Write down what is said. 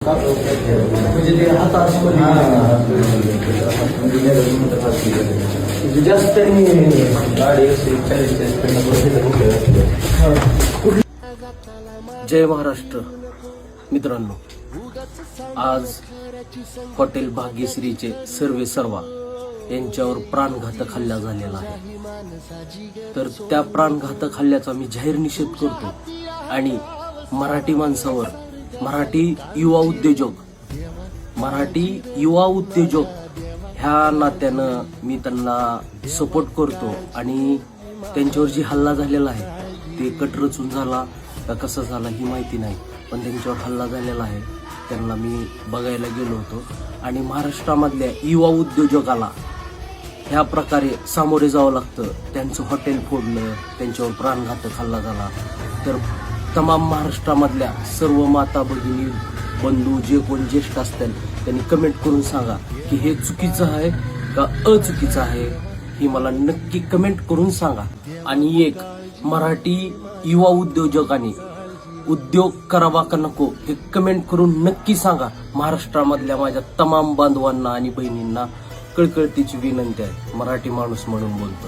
म्हणजे ते म्हणजे जास्त गाडी जय महाराष्ट्र मित्रांनो, आज हॉटेल भाग्यश्रीचे सर्वे सर्वा यांच्यावर प्राणघातक हल्ला झालेला आहे. तर त्या प्राणघातक हल्ल्याचा मी जाहीर निषेध करतो आणि मराठी माणसावर, मराठी युवा उद्योजक ह्या नात्यानं मी त्यांना सपोर्ट करतो. आणि त्यांच्यावर जी हल्ला झालेला आहे ते कट रचून झाला का कसं झाला ही माहिती नाही, पण त्यांच्यावर हल्ला झालेला आहे. त्यांना मी बघायला गेलो होतो आणि महाराष्ट्रामधल्या युवा उद्योजकाला ह्या प्रकारे सामोरे जावं लागतं. त्यांचं हॉटेल फोडलं, त्यांच्यावर प्राणघातक हल्ला झाला. तर तमाम महाराष्ट्रामधल्या सर्व माता भगिनी बंधू जे कोण ज्येष्ठ असतील त्यांनी कमेंट करून सांगा की हे चुकीचं आहे का अचुकीचं आहे, ही मला नक्की कमेंट करून सांगा. आणि एक मराठी युवा उद्योजकांनी उद्योग करावा का नको हे कमेंट करून नक्की सांगा. महाराष्ट्रामधल्या माझ्या तमाम बांधवांना आणि बहिणींना कळकळतीची विनंती आहे, मराठी माणूस म्हणून बोलतो.